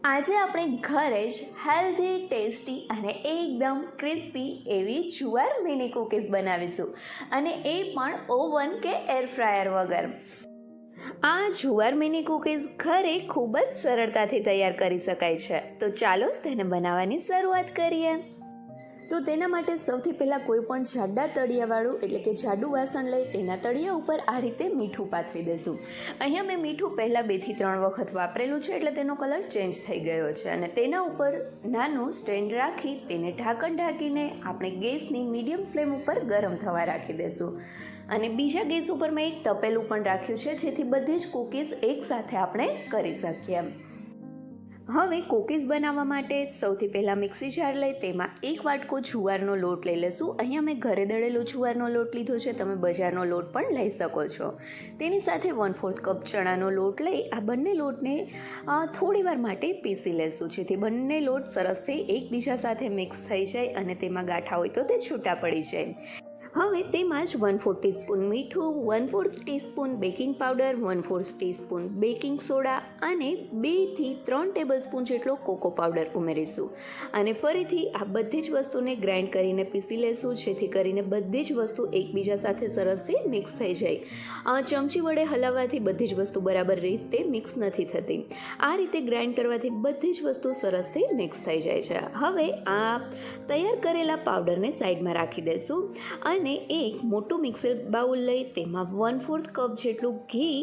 આજે આપણે ઘરે જ હેલ્ધી, ટેસ્ટી અને એકદમ ક્રિસ્પી એવી જુવાર મિની કૂકીઝ બનાવીશું, અને એ પણ ઓવન કે એર ફ્રાયર વગર. આ જુવાર મિની કૂકીઝ ઘરે ખૂબ જ સરળતાથી તૈયાર કરી શકાય છે. તો ચાલો તેને બનાવવાની શરૂઆત કરીએ. તો તેના માટે સૌથી પહેલાં કોઈ પણ જાડા તળિયાવાળું એટલે કે જાડું વાસણ લઈ તેના તળિયા ઉપર આ રીતે મીઠું પાથરી દઈશું. અહીંયા મેં મીઠું પહેલાં 2 થી 3 વખત વાપરેલું છે, એટલે તેનો કલર ચેન્જ થઈ ગયો છે. અને તેના ઉપર નાનું સ્ટેન્ડ રાખી તેને ઢાંકણ ઢાંકીને આપણે ગેસની મીડિયમ ફ્લેમ ઉપર ગરમ થવા રાખી દઈશું. અને બીજા ગેસ ઉપર મેં એક તપેલું પણ રાખ્યું છે, જેથી બધી જ કૂકીઝ એકસાથે આપણે કરી શકીએ. હવે કૂકીઝ બનાવવા માટે સૌથી પહેલાં મિક્સી જાર લઈ તેમાં 1 વાટકો જુવારનો લોટ લઈ લઈશું. અહીંયા મેં ઘરે દળેલો જુવારનો લોટ લીધો છે, તમે બજારનો લોટ પણ લઈ શકો છો. તેની સાથે 1/4 કપ ચણાનો લોટ લઈ આ બંને લોટને થોડી વાર માટે પીસી લઈશું, જેથી બંને લોટ સરસથી એકબીજા સાથે મિક્સ થઈ જાય અને તેમાં ગાંઠા હોય તો તે છૂટા પડી જાય. હવે તેમાં જ 1/4 ટીસ્પૂન મીઠું, 1/4 teaspoon baking powder, 1/4 teaspoon baking soda અને 2 થી 3 ટેબલસ્પૂન જેટલો કોકો પાવડર ઉમેરીશું. અને ફરીથી આ બધી જ વસ્તુને ગ્રાઇન્ડ કરીને પીસી લેશું, જેથી કરીને બધી જ વસ્તુ એકબીજા સાથે સરસથી મિક્સ થઈ જાય. ચમચી વડે હલાવવાથી બધી જ વસ્તુ બરાબર રીતે મિક્સ નથી થતી. આ રીતે ગ્રાઇન્ડ કરવાથી બધી જ વસ્તુ સરસથી મિક્સ થઈ જાય છે. હવે આ તૈયાર કરેલા પાવડરને સાઈડમાં રાખી દઈશું અને એક મોટું મિક્સર બાઉલ લઈ તેમાં 1/4 કપ જેટલું ઘી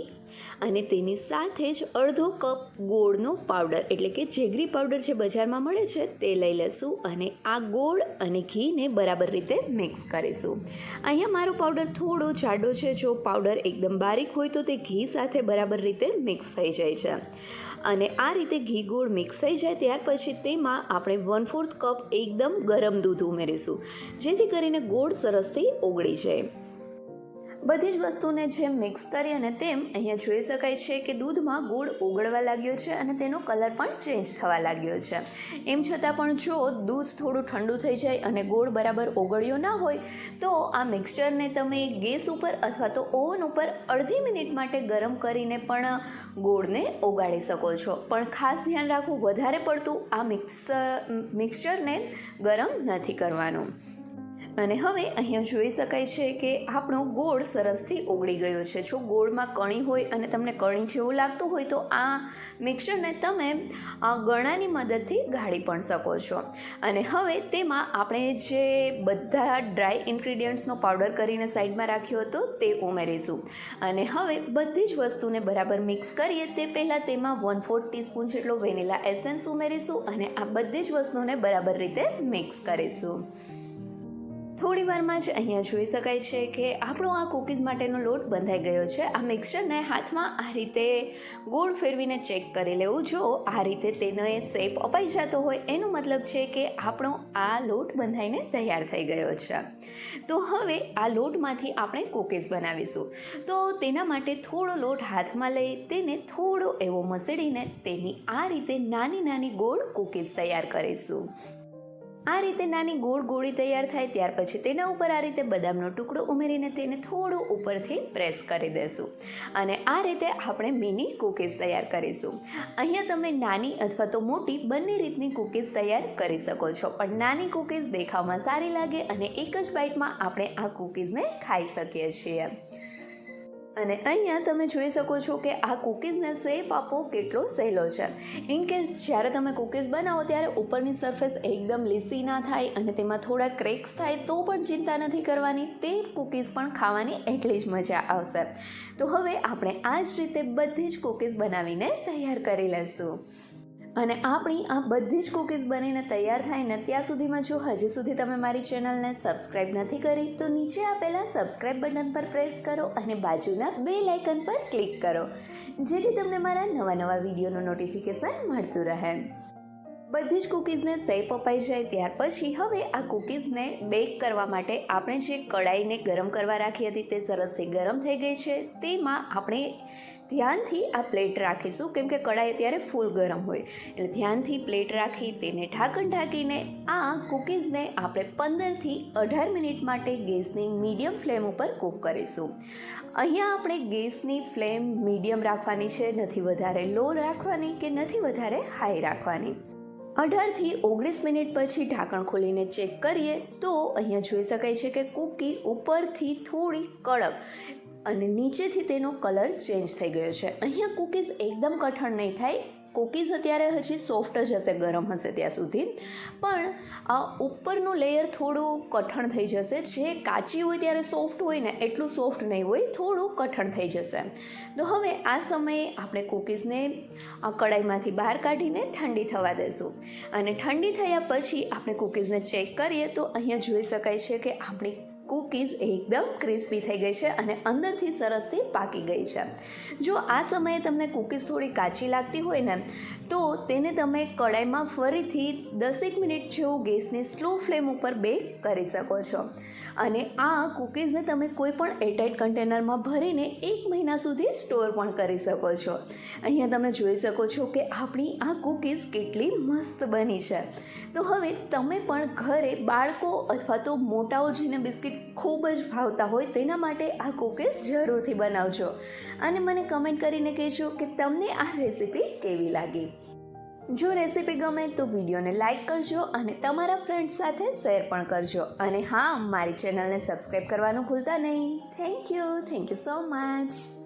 અને તેની સાથે જ અડધો કપ ગોળનો પાવડર એટલે કે જેગરી પાવડર જે બજારમાં મળે છે તે લઈ લઈશું. અને આ ગોળ અને ઘીને બરાબર રીતે મિક્સ કરીશું. અહીંયા મારો પાવડર થોડો જાડો છે. જો પાવડર એકદમ બારીક હોય તો તે ઘી સાથે બરાબર રીતે મિક્સ થઈ જાય છે. અને આ રીતે ઘી ગોળ મિક્સ થઈ જાય ત્યાર પછી તેમાં આપણે 1/4 કપ એકદમ ગરમ દૂધ ઉમેરીશું, જેથી કરીને ગોળ સરસથી ઓગળી જાય. બધી જ વસ્તુને જેમ મિક્સ કરી અને તેમ અહીંયા જોઈ શકાય છે કે દૂધમાં ગોળ ઓગળવા લાગ્યો છે અને તેનો કલર પણ ચેન્જ થવા લાગ્યો છે. એમ છતાં પણ જો દૂધ થોડું ઠંડુ થઈ જાય અને ગોળ બરાબર ઓગળ્યો ના હોય તો આ મિક્સચરને તમે ગેસ ઉપર અથવા તો ઓવન ઉપર અડધી મિનિટ માટે ગરમ કરીને પણ ગોળને ઓગાળી શકો છો. પણ ખાસ ધ્યાન રાખવું, વધારે પડતું આ મિક્સચરને ગરમ નથી કરવાનું. અને હવે અહીંયા જોઈ શકાય છે કે આપણો ગોળ સરસથી ઓગળી ગયો છે. જો ગોળમાં કણી હોય અને તમને કણી જેવું લાગતું હોય તો આ મિક્સચરને તમે ગળાની મદદથી ગાળી પણ શકો છો. અને હવે તેમાં આપણે જે બધા ડ્રાય ઇન્ગ્રીડિયન્ટ્સનો પાવડર કરીને સાઈડમાં રાખ્યો હતો તે ઉમેરીશું. અને હવે બધી જ વસ્તુને બરાબર મિક્સ કરીએ તે પહેલાં તેમાં 1/4 ટીસ્પૂન જેટલો વેનીલા એસેન્સ ઉમેરીશું અને આ બધી જ વસ્તુને બરાબર રીતે મિક્સ કરીશું. થોડી વારમાં જ અહીંયા જોઈ શકાય છે કે આપણો આ કૂકીઝ માટેનો લોટ બંધાઈ ગયો છે. આ મિક્સચરને હાથમાં આ રીતે ગોળ ફેરવીને ચેક કરી લેવું. જો આ રીતે તેનો શેપ અપાઈ જતો હોય એનો મતલબ છે કે આપણો આ લોટ બંધાઈને તૈયાર થઈ ગયો છે. તો હવે આ લોટમાંથી આપણે કૂકીઝ બનાવીશું. તો તેના માટે થોડો લોટ હાથમાં લઈ તેને થોડો એવો મસળીને તેની આ રીતે નાની નાની ગોળ કૂકીઝ તૈયાર કરીશું. આ રીતે નાની ગોળ ગોળી તૈયાર થાય ત્યાર પછી તેના ઉપર આ રીતે બદામનો ટુકડો ઉમેરીને તેને થોડું ઉપરથી પ્રેસ કરી દેશું. અને આ રીતે આપણે મિની કૂકીઝ તૈયાર કરીશું. અહીંયા તમે નાની અથવા તો મોટી બંને રીતની કૂકીઝ તૈયાર કરી શકો છો, પણ નાની કૂકીઝ દેખાવમાં સારી લાગે અને એક જ બાઇટમાં આપણે આ કૂકીઝને ખાઈ શકીએ છીએ. અને અહીંયા તમે જોઈ શકો છો કે આ કૂકીઝને શેપ આપવો કેટલો સહેલો છે. ઇનકેસ જ્યારે તમે કૂકીઝ બનાવો ત્યારે ઉપરની સરફેસ એકદમ લીસી ના થાય અને તેમાં થોડા ક્રેક્સ થાય તો પણ ચિંતા નથી કરવાની, તે કૂકીઝ પણ ખાવાની એટલી જ મજા આવશે. તો હવે આપણે આ જ રીતે બધી જ કૂકીઝ બનાવીને તૈયાર કરી લઈશું. અને આપણી આ બધી જ કૂકીઝ બનીને તૈયાર થાય ને ત્યાં સુધીમાં જો હજી સુધી તમે મારી ચેનલને સબસ્ક્રાઈબ નથી કરી તો નીચે આપેલા સબસ્ક્રાઈબ બટન પર પ્રેસ કરો અને બાજુના બેલ આઇકન પર ક્લિક કરો, જેથી તમને મારા નવા નવા વિડીયોનું નોટિફિકેશન મળતું રહે. બધી જ કૂકીઝને સેપ અપાઈ જાય ત્યાર પછી હવે આ કૂકીઝને બેક કરવા માટે આપણે જે કડાઈને ગરમ કરવા રાખી હતી તે સરસથી ગરમ થઈ ગઈ છે. તેમાં આપણે ધ્યાનથી આ પ્લેટ રાખીશું, કેમ કે કડાઈ અત્યારે ફૂલ ગરમ હોય, એટલે ધ્યાનથી પ્લેટ રાખી તેને ઢાંકણ ઢાંકીને આ કૂકીઝને આપણે 15થી 18 મિનિટ માટે ગેસની મીડિયમ ફ્લેમ ઉપર કૂક કરીશું. અહીંયા આપણે ગેસની ફ્લેમ મીડિયમ રાખવાની છે, નથી વધારે લો રાખવાની કે નથી વધારે હાઈ રાખવાની. 18થી 19 મિનિટ પછી ઢાંકણ ખોલીને ચેક કરીએ તો અહીંયા જોઈ શકાય છે કે કૂકી ઉપરથી થોડી કડક અને નીચેથી તેનો કલર ચેન્જ થઈ ગયો છે. અહીંયા કૂકીઝ એકદમ કઠણ નહીં થાય, કૂકીઝ અત્યારે હજી સોફ્ટ જ હશે, ગરમ હશે ત્યાં સુધી, પણ આ ઉપરનું લેયર થોડું કઠણ થઈ જશે. જે કાચી હોય ત્યારે સોફ્ટ હોય ને એટલું સોફ્ટ નહીં હોય, થોડું કઠણ થઈ જશે. તો હવે આ સમયે આપણે કૂકીઝને આ કડાઈમાંથી બહાર કાઢીને ઠંડી થવા દેશું, અને ઠંડી થયા પછી આપણે કૂકીઝને ચેક કરીએ તો અહીંયા જોઈ શકાય છે કે આપણી કૂકીઝ એકદમ ક્રિસ્પી થઈ ગઈ છે અને અંદરથી સરસથી પાકી ગઈ છે. જો આ સમયે તમને કૂકીઝ થોડી કાચી લાગતી હોય ને તો તેને તમે કડાઈમાં ફરીથી 10 મિનિટ જેવું ગેસની સ્લો ફ્લેમ ઉપર બેક કરી શકો છો. અને આ કૂકીઝને તમે કોઈ પણ એરટાઇટ કન્ટેનરમાં ભરીને 1 મહિના સુધી સ્ટોર પણ કરી શકો છો. અહીંયા તમે જોઈ શકો છો કે આપણી આ કૂકીઝ કેટલી મસ્ત બની છે. તો હવે તમે પણ ઘરે બાળકો અથવા તો મોટાઓ જેને બિસ્કિટ ખૂબ જ ભાવતા હોય તેના માટે આ કૂકીઝ જરૂરથી બનાવજો, અને મને કમેન્ટ કરીને કહેજો કે તમને આ રેસીપી કેવી લાગી. જો રેસીપી ગમે તો વિડીયોને લાઇક કરજો અને તમારા ફ્રેન્ડ્સ સાથે શેર પણ કરજો, અને હા, મારી ચેનલને સબસ્ક્રાઈબ કરવાનું ભૂલતા નહીં. Thank you so much.